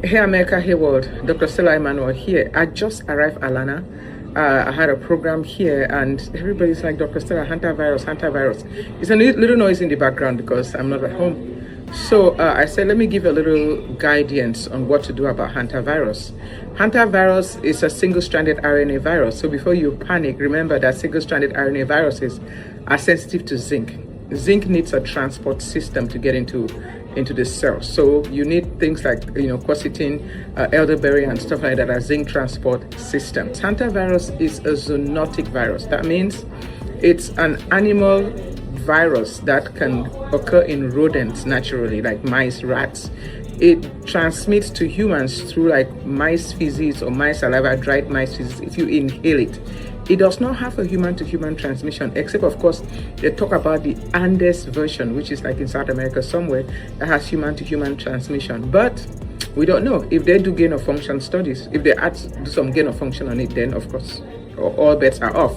Hey America, hey world, Dr. Stella Emmanuel here. I just arrived Alana. I had a program here and everybody's like, Dr. Stella, hantavirus, hantavirus. It's a little noise in the background because I'm not at home. So I said, let me give you a little guidance on what to do about hantavirus. Hantavirus is a single-stranded RNA virus. So before you panic, remember that single-stranded RNA viruses are sensitive to zinc. Zinc needs a transport system to get into the cell. So you need things like, quercetin, elderberry, and stuff like that as zinc transport systems. Hantavirus is a zoonotic virus. That means it's an animal virus that can occur in rodents naturally, like mice, rats. It transmits to humans through like mice feces or mice saliva, dried mice feces, if you inhale it. It does not have a human-to-human transmission, except, of course, they talk about the Andes version, which is like in South America somewhere, that has human-to-human transmission. But we don't know. If they do gain-of-function studies, if they do some gain-of-function on it, then, of course, all bets are off.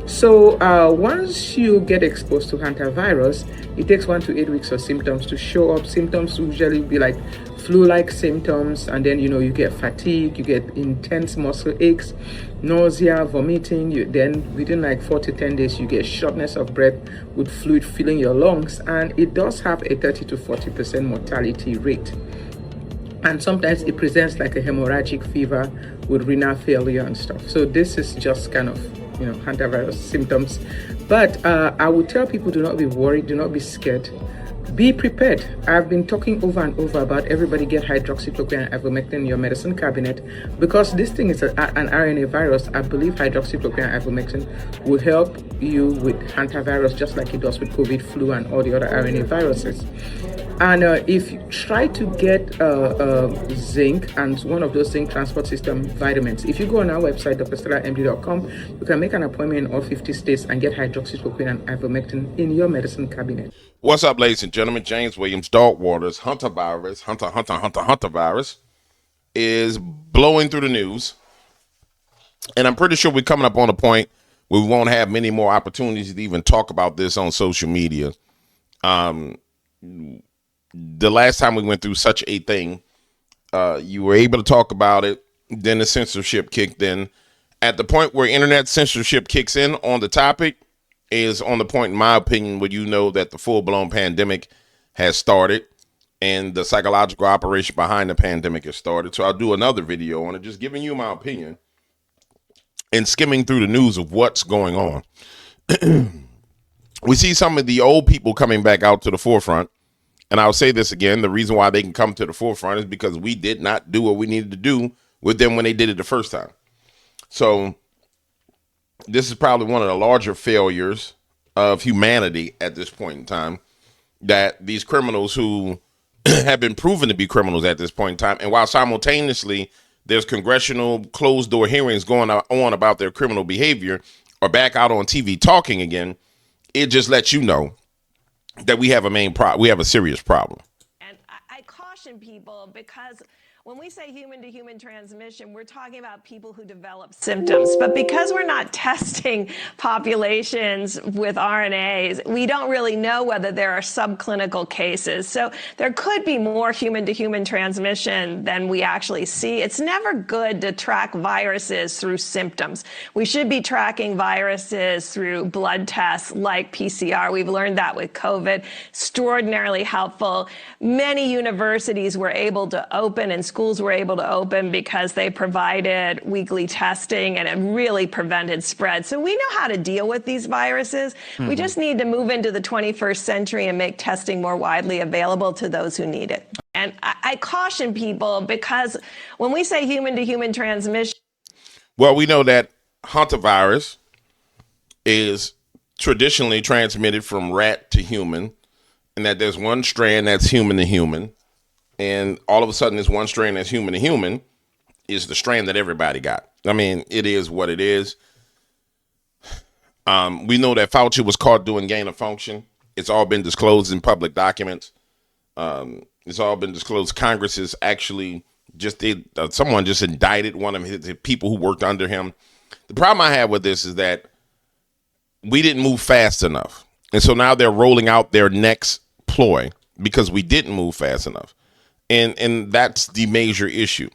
So once you get exposed to hantavirus, it takes 1 to 8 weeks for symptoms to show up. Symptoms usually be like flu-like symptoms, and then you get fatigue, you get intense muscle aches, nausea, vomiting. Then within like 4 to 10 days, you get shortness of breath with fluid filling your lungs, and it does have a 30 to 40% mortality rate. And sometimes it presents like a hemorrhagic fever with renal failure and stuff. So this is just kind of hantavirus symptoms. But I would tell people, do not be worried, do not be scared. Be prepared. I've been talking over and over about everybody get hydroxychloroquine and ivermectin in your medicine cabinet because this thing is an RNA virus. I believe hydroxychloroquine and ivermectin will help you with hantavirus just like it does with COVID, flu, and all the other RNA viruses. And if you try to get zinc and one of those zinc transport system vitamins, if you go on our website, drstellamd.com, you can make an appointment in all 50 states and get hydroxychloroquine and ivermectin in your medicine cabinet. What's up, ladies and gentlemen? James Williams, Dark Waters, hantavirus is blowing through the news. And I'm pretty sure we're coming up on a point where we won't have many more opportunities to even talk about this on social media. The last time we went through such a thing, you were able to talk about it. Then the censorship kicked in. At the point where internet censorship kicks in on the topic is on the point, in my opinion, where you know that the full-blown pandemic has started and the psychological operation behind the pandemic has started. So I'll do another video on it, just giving you my opinion and skimming through the news of what's going on. We see some of the old people coming back out to the forefront. And I'll say this again, the reason why they can come to the forefront is because we did not do what we needed to do with them when they did it the first time. So this is probably one of the larger failures of humanity at this point in time, that these criminals who have been proven to be criminals at this point in time, and while simultaneously there's congressional closed-door hearings going on about their criminal behavior, are back out on TV talking again, it just lets you know that we have a serious problem. And I caution people because when we say human-to-human transmission, we're talking about people who develop symptoms. But because we're not testing populations with RNAs, we don't really know whether there are subclinical cases. So there could be more human-to-human transmission than we actually see. It's never good to track viruses through symptoms. We should be tracking viruses through blood tests like PCR. We've learned that with COVID. Extraordinarily helpful. Many universities were able to open and schools were able to open because they provided weekly testing and it really prevented spread. So we know how to deal with these viruses. Mm-hmm. We just need to move into the 21st century and make testing more widely available to those who need it. And I caution people because when we say human-to-human transmission. Well, we know that hantavirus is traditionally transmitted from rat to human, and that there's one strand that's human to human. And all of a sudden, this one strain that's human to human is the strain that everybody got. I mean, it is what it is. We know that Fauci was caught doing gain of function. It's all been disclosed in public documents. It's all been disclosed. Congress is actually someone just indicted one of his people who worked under him. The problem I have with this is that we didn't move fast enough. And so now they're rolling out their next ploy because we didn't move fast enough. And that's the major issue.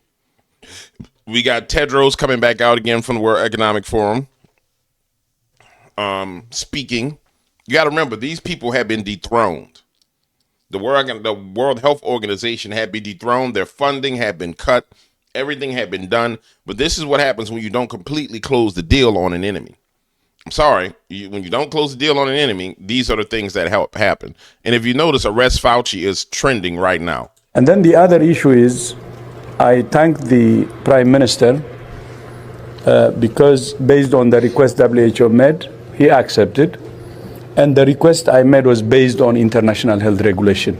We got Tedros coming back out again from the World Economic Forum, speaking. You got to remember, these people have been dethroned. The World Health Organization had been dethroned. Their funding had been cut. Everything had been done. But this is what happens when you don't completely close the deal on an enemy. I'm sorry. When you don't close the deal on an enemy, these are the things that help happen. And if you notice, Arrest Fauci is trending right now. And then the other issue is, I thank the Prime Minister because based on the request WHO made, he accepted. And the request I made was based on international health regulation.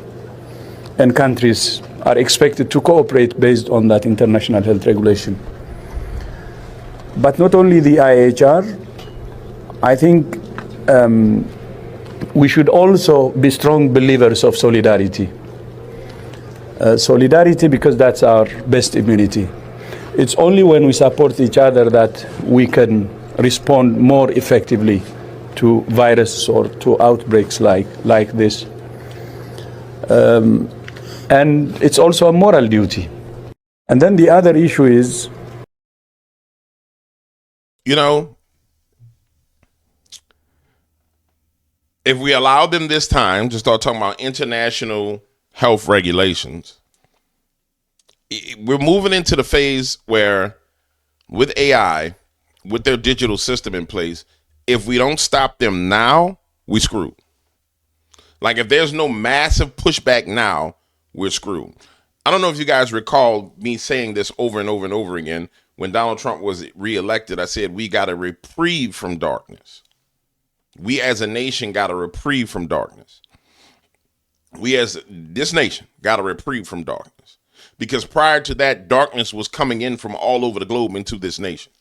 And countries are expected to cooperate based on that international health regulation. But not only the IHR, I think we should also be strong believers of solidarity. Solidarity, because that's our best immunity. It's only when we support each other that we can respond more effectively to viruses or to outbreaks like this. And it's also a moral duty. And then the other issue is, if we allow them this time to start talking about international health regulations, we're moving into the phase where with AI, with their digital system in place, if we don't stop them now, we screwed. Like if there's no massive pushback now, we're screwed. I don't know if you guys recall me saying this over and over and over again. When Donald Trump was reelected, I said we got a reprieve from darkness. We as a nation got a reprieve from darkness. We as this nation got a reprieve from darkness. Because prior to that, darkness was coming in from all over the globe into this nation.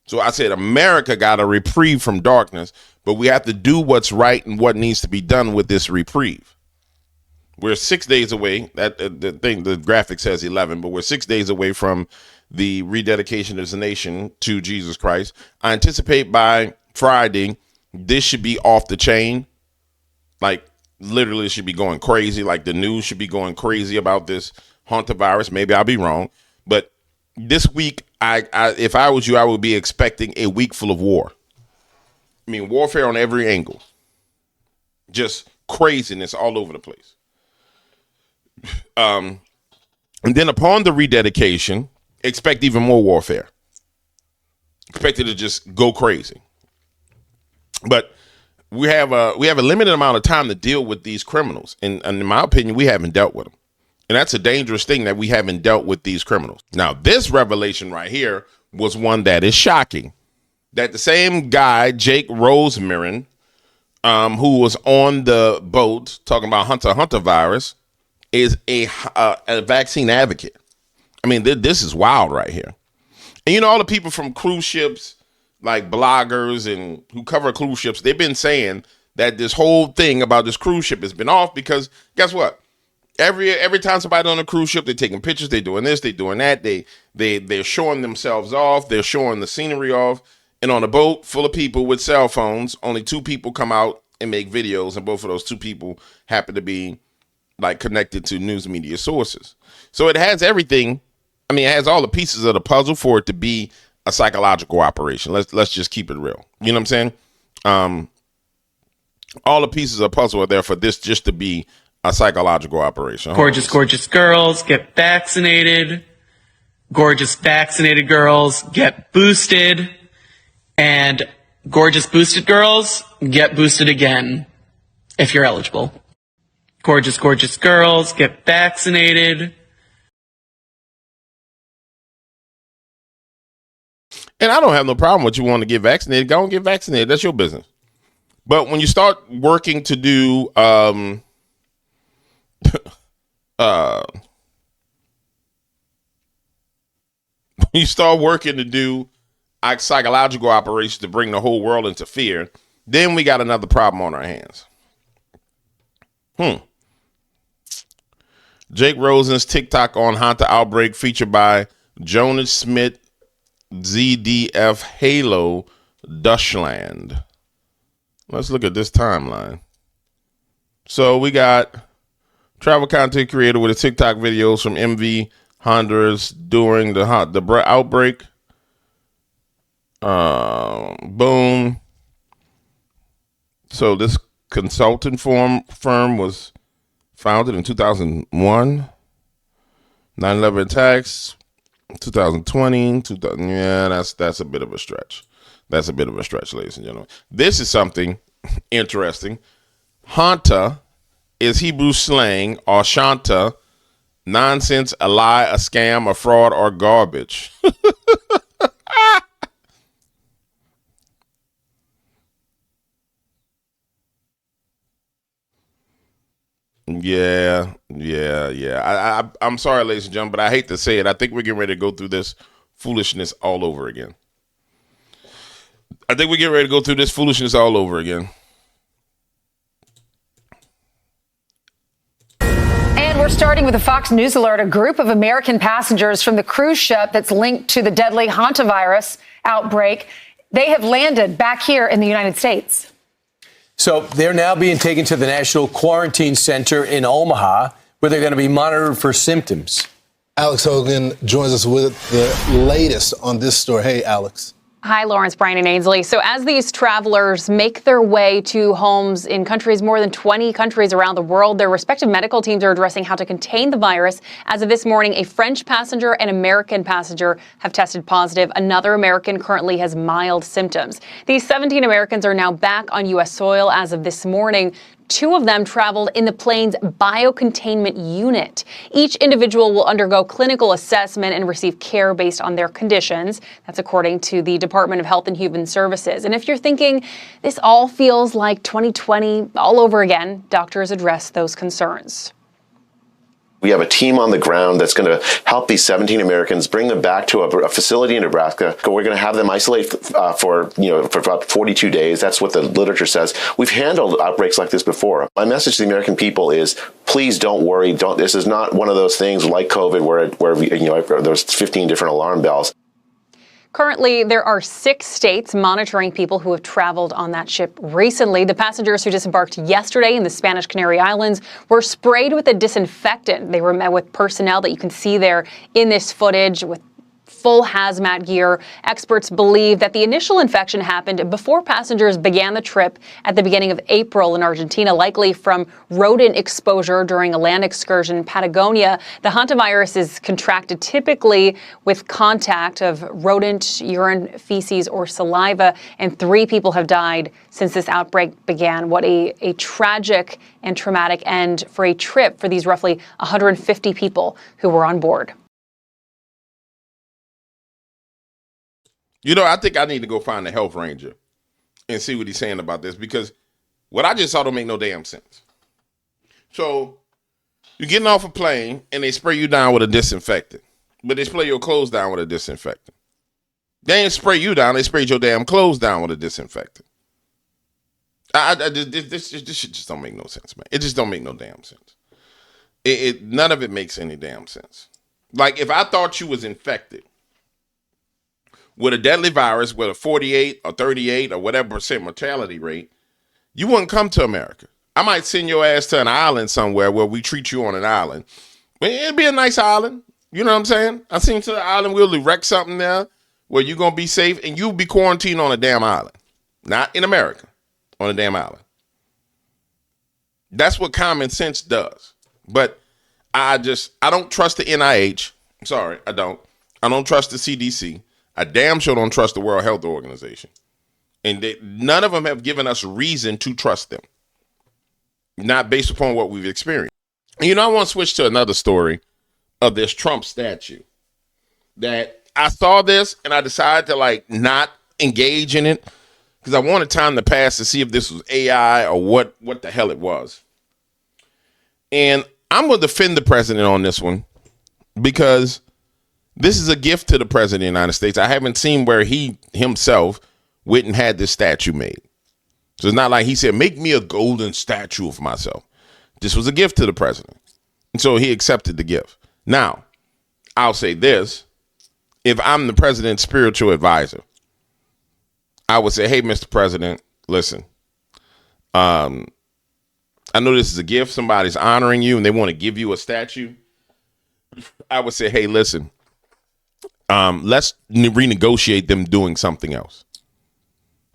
So I said America got a reprieve from darkness, but we have to do what's right and what needs to be done with this reprieve. We're 6 days away. The graphic says 11, but we're 6 days away from the rededication of the nation to Jesus Christ. I anticipate by Friday, this should be off the chain. Like literally should be going crazy. Like the news should be going crazy about this hantavirus. Maybe I'll be wrong, but this week, if I was you, I would be expecting a week full of war. I mean, warfare on every angle. Just craziness all over the place. And then upon the rededication, expect even more warfare. Expect it to just go crazy. But we have a limited amount of time to deal with these criminals. And in my opinion, we haven't dealt with them. And that's a dangerous thing that we haven't dealt with these criminals. Now, this revelation right here was one that is shocking. That the same guy, Jake Rosemarin, who was on the boat talking about hantavirus, is a vaccine advocate. I mean, this is wild right here. And all the people from cruise ships, like bloggers and who cover cruise ships, they've been saying that this whole thing about this cruise ship has been off because guess what? Every time somebody on a cruise ship, they're taking pictures, they're doing this, they're doing that, they're showing themselves off, they're showing the scenery off. And on a boat full of people with cell phones, only 2 people come out and make videos, and both of those 2 people happen to be like connected to news media sources. So it has everything. I mean, it has all the pieces of the puzzle for it to be a psychological operation. Let's just keep it real. You know what I'm saying? All the pieces of the puzzle are there for this just to be a psychological operation. Gorgeous, gorgeous girls get vaccinated. Gorgeous vaccinated girls get boosted. And gorgeous boosted girls get boosted again if you're eligible. Gorgeous, gorgeous girls get vaccinated. And I don't have no problem with you wanting to get vaccinated. Go and get vaccinated. That's your business. But when you start working to do you start working to do psychological operations to bring the whole world into fear, then we got another problem on our hands. Jake Rosen's TikTok on Hanta outbreak featured by Jonas Smith, ZDF Halo Travel content creator with a TikTok videos from MV Honduras during the outbreak. Boom. So this consulting firm was founded in 2001. 9/11 attacks, 2020. Yeah, that's a bit of a stretch. That's a bit of a stretch, ladies and gentlemen. This is something interesting. Hanta is Hebrew slang, or shanta, nonsense, a lie, a scam, a fraud, or garbage. Yeah. I'm sorry, ladies and gentlemen, but I hate to say it. I think we're getting ready to go through this foolishness all over again. And we're starting with a Fox News alert. A group of American passengers from the cruise ship that's linked to the deadly hantavirus outbreak, they have landed back here in the United States. So they're now being taken to the National Quarantine Center in Omaha, where they're going to be monitored for symptoms. Alex Hogan joins us with the latest on this story. Hey, Alex. Hi, Lawrence, Brian, and Ainsley. So as these travelers make their way to homes in countries, more than 20 countries around the world, their respective medical teams are addressing how to contain the virus. As of this morning, a French passenger and American passenger have tested positive. Another American currently has mild symptoms. These 17 Americans are now back on U.S. soil as of this morning. 2 of them traveled in the plane's biocontainment unit. Each individual will undergo clinical assessment and receive care based on their conditions. That's according to the Department of Health and Human Services. And if you're thinking this all feels like 2020 all over again, doctors address those concerns. We have a team on the ground that's going to help these 17 Americans, bring them back to a facility in Nebraska. We're going to have them isolate for about 42 days. That's what the literature says. We've handled outbreaks like this before. My message to the American people is, please don't worry. This is not one of those things like COVID where there's 15 different alarm bells. Currently, there are 6 states monitoring people who have traveled on that ship recently. The passengers who disembarked yesterday in the Spanish Canary Islands were sprayed with a disinfectant. They were met with personnel that you can see there in this footage with full hazmat gear. Experts believe that the initial infection happened before passengers began the trip at the beginning of April in Argentina, likely from rodent exposure during a land excursion in Patagonia. The hantavirus is contracted typically with contact of rodent urine, feces, or saliva, and 3 people have died since this outbreak began. What a tragic and traumatic end for a trip for these roughly 150 people who were on board. You know, I think I need to go find a health ranger and see what he's saying about this, because what I just saw don't make no damn sense. So you're getting off a plane and they spray you down with a disinfectant, but they spray your clothes down with a disinfectant. They ain't spray you down, they sprayed your damn clothes down with a disinfectant. This shit just don't make no sense, man. It just don't make no damn sense. None of it makes any damn sense. Like, if I thought you was infected with a deadly virus with a 48 or 38 or whatever percent mortality rate, you wouldn't come to America. I might send your ass to an island somewhere where we treat you on an island. But it'd be a nice island. You know what I'm saying? I send you to the island, we'll erect something there where you're going to be safe, and you'll be quarantined on a damn island. Not in America, on a damn island. That's what common sense does. But I don't trust the NIH. Sorry, I don't. I don't trust the CDC. I damn sure don't trust the World Health Organization. And none of them have given us reason to trust them. Not based upon what we've experienced. And I want to switch to another story of this Trump statue. That I saw this and I decided to not engage in it because I wanted time to pass to see if this was AI or what the hell it was. And I'm going to defend the president on this one because this is a gift to the president of the United States. I haven't seen where he himself went and had this statue made. So it's not like he said, make me a golden statue of myself. This was a gift to the president. And so he accepted the gift. Now, I'll say this. If I'm the president's spiritual advisor, I would say, hey, Mr. President, listen, I I know this is a gift. Somebody's honoring you and they want to give you a statue. I would say, hey, listen, let's renegotiate them doing something else,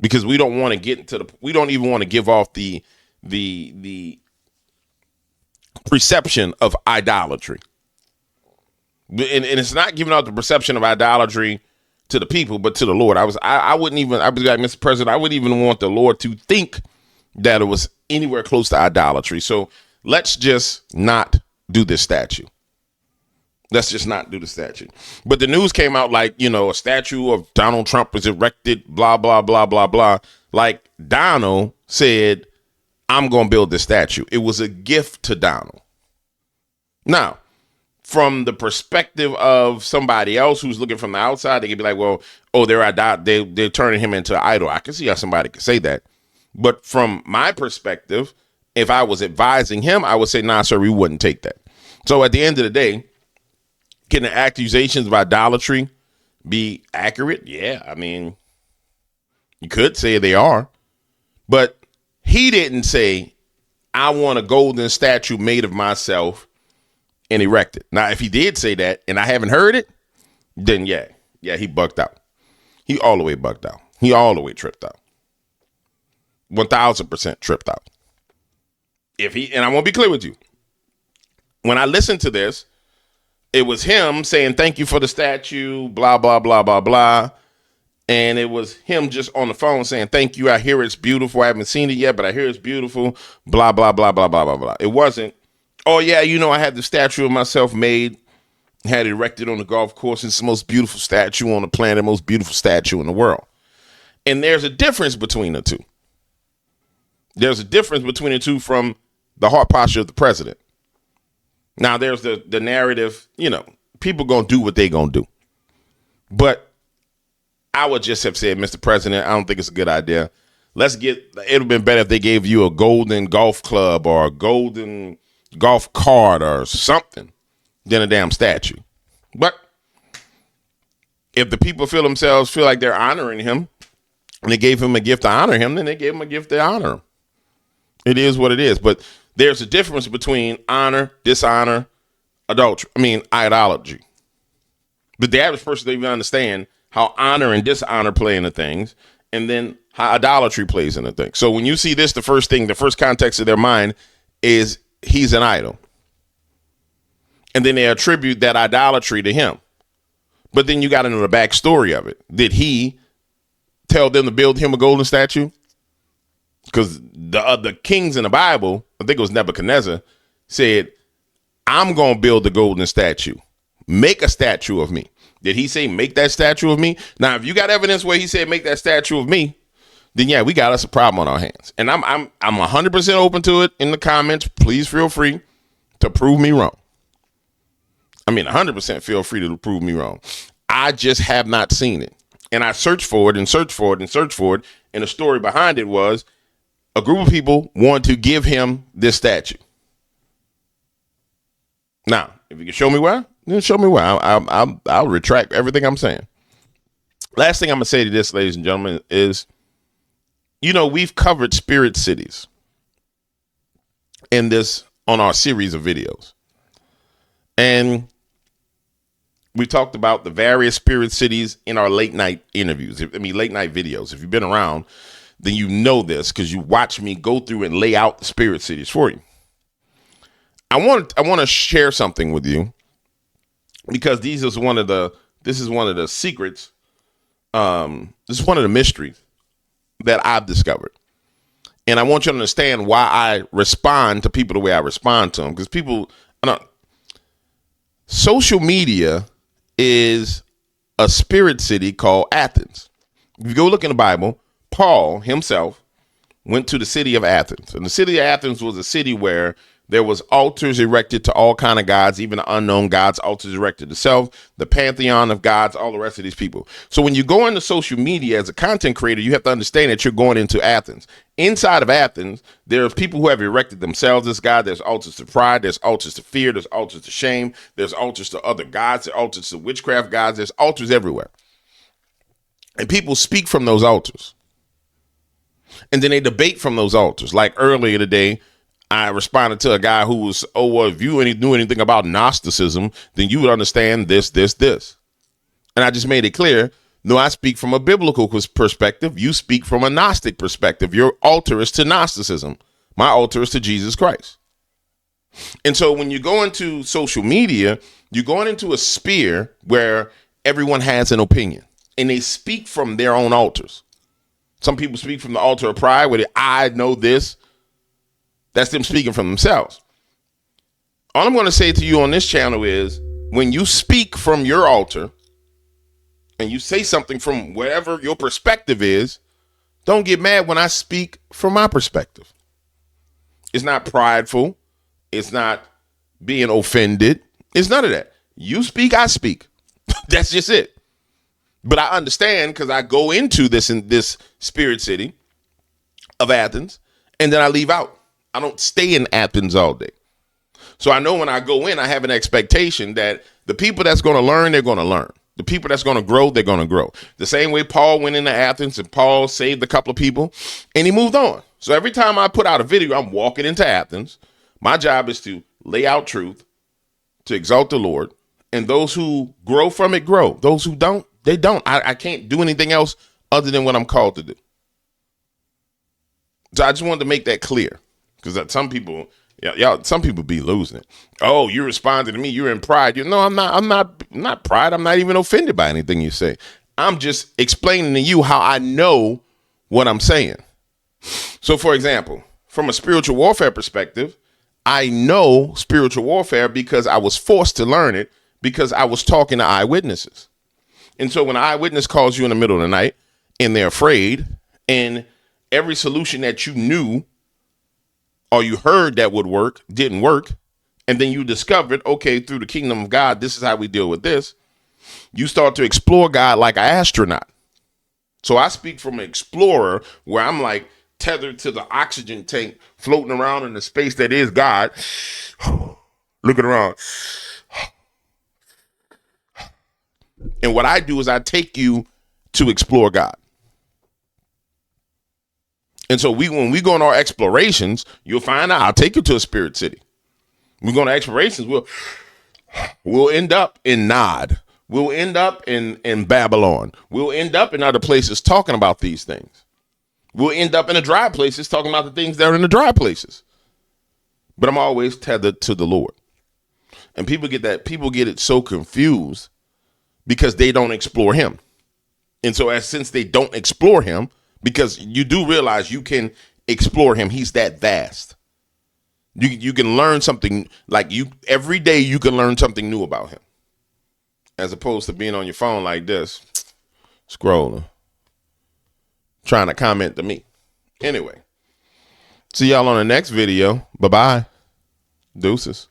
because we don't want to get into we don't even want to give off the perception of idolatry. And it's not giving out the perception of idolatry to the people, but to the Lord. I was like, Mr. President, I wouldn't even want the Lord to think that it was anywhere close to idolatry. So let's just not do this statue. Let's just not do the statue. But the news came out like, a statue of Donald Trump was erected, blah, blah, blah, blah, blah. Like Donald said, I'm going to build this statue. It was a gift to Donald. Now, from the perspective of somebody else who's looking from the outside, they could be like, well, they're turning him into an idol. I can see how somebody could say that. But from my perspective, if I was advising him, I would say, nah, sir, we wouldn't take that. So at the end of the day, can the accusations of idolatry be accurate? Yeah, I mean, you could say they are. But he didn't say, I want a golden statue made of myself and erected. Now, if he did say that and I haven't heard it, then yeah, he bugged out. He all the way bugged out. He all the way tripped out. 1,000% tripped out. And I won't be clear with you. When I listened to this, it was him saying, thank you for the statue, blah, blah, blah, blah, blah. And it was him just on the phone saying, thank you. I hear it's beautiful. I haven't seen it yet, but I hear it's beautiful, blah, blah, blah, blah, blah, blah, blah. It wasn't, oh, yeah, I had the statue of myself made, had it erected on the golf course. It's the most beautiful statue on the planet, most beautiful statue in the world. And there's a difference between the two. There's a difference between the two from the heart posture of the president. Now, there's the narrative, people going to do what they going to do. But I would just have said, Mr. President, I don't think it's a good idea. It would have been better if they gave you a golden golf club or a golden golf cart or something than a damn statue. But if the people feel like they're honoring him and they gave him a gift to honor him, then they gave him a gift to honor him. It is what it is. But there's a difference between honor, dishonor, idolatry. But the average person doesn't even understand how honor and dishonor play into things, and then how idolatry plays into things. So when you see this, the first context of their mind is he's an idol. And then they attribute that idolatry to him. But then you got to know the backstory of it. Did he tell them to build him a golden statue? Because the kings in the Bible, I think it was Nebuchadnezzar, said, I'm going to build the golden statue. Make a statue of me. Did he say, make that statue of me? Now, if you got evidence where he said, make that statue of me, then yeah, we got us a problem on our hands. And I'm 100% open to it in the comments. Please feel free to prove me wrong. 100% feel free to prove me wrong. I just have not seen it. And I searched for it and searched for it and searched for it. And the story behind it was a group of people want to give him this statue. Now, if you can show me why, then show me why. I'll retract everything I'm saying. Last thing I'm going to say to this, ladies and gentlemen, is, we've covered spirit cities on our series of videos. And we talked about the various spirit cities in our late night interviews. Late night videos. If you've been around, then you know this because you watch me go through and lay out the spirit cities for you. I want to share something with you because this is one of the secrets. This is one of the mysteries that I've discovered. And I want you to understand why I respond to people the way I respond to them. Because social media is a spirit city called Athens. If you go look in the Bible, Paul himself went to the city of Athens. And the city of Athens was a city where there was altars erected to all kind of gods, even the unknown gods, altars erected to self, the pantheon of gods, all the rest of these people. So when you go into social media as a content creator, you have to understand that you're going into Athens. Inside of Athens, there are people who have erected themselves as God. There's altars to pride. There's altars to fear. There's altars to shame. There's altars to other gods. There's altars to witchcraft gods. There's altars everywhere. And people speak from those altars. And then they debate from those altars. Like earlier today, I responded to a guy who was, oh, well, if you knew anything about Gnosticism, then you would understand this. And I just made it clear, no, I speak from a biblical perspective. You speak from a Gnostic perspective. Your altar is to Gnosticism. My altar is to Jesus Christ. And so when you go into social media, you're going into a sphere where everyone has an opinion and they speak from their own altars. Some people speak from the altar of pride where I know this. That's them speaking from themselves. All I'm going to say to you on this channel is when you speak from your altar and you say something from wherever your perspective is, don't get mad when I speak from my perspective. It's not prideful. It's not being offended. It's none of that. You speak, I speak. That's just it. But I understand because I go into this in this spirit city of Athens and then I leave out. I don't stay in Athens all day. So I know when I go in, I have an expectation that the people that's going to learn, they're going to learn. The people that's going to grow, they're going to grow. The same way Paul went into Athens and Paul saved a couple of people and he moved on. So every time I put out a video, I'm walking into Athens. My job is to lay out truth, to exalt the Lord. And those who grow from it, grow. Those who don't, they don't. I can't do anything else other than what I'm called to do. So I just wanted to make that clear. Because some people, some people be losing it. Oh, you responded to me. You're in pride. No, I'm not. I'm not pride. I'm not even offended by anything you say. I'm just explaining to you how I know what I'm saying. So, for example, from a spiritual warfare perspective, I know spiritual warfare because I was forced to learn it because I was talking to eyewitnesses. And so when an eyewitness calls you in the middle of the night and they're afraid and every solution that you knew or you heard that would work didn't work, and then you discovered, okay, through the kingdom of God, this is how we deal with this. You start to explore God like an astronaut. So I speak from an explorer where I'm like tethered to the oxygen tank, floating around in the space that is God, looking around. And what I do is I take you to explore God. And so when we go on our explorations, you'll find out, I'll take you to a spirit city. We go on explorations, we'll end up in Nod. We'll end up in Babylon. We'll end up in other places talking about these things. We'll end up in the dry places talking about the things that are in the dry places. But I'm always tethered to the Lord. And people get it so confused because they don't explore him. And so since they don't explore him, because you do realize you can explore him. He's that vast. You can learn something every day you can learn something new about him. As opposed to being on your phone like this, scrolling, trying to comment to me. Anyway, see y'all on the next video. Bye-bye. Deuces.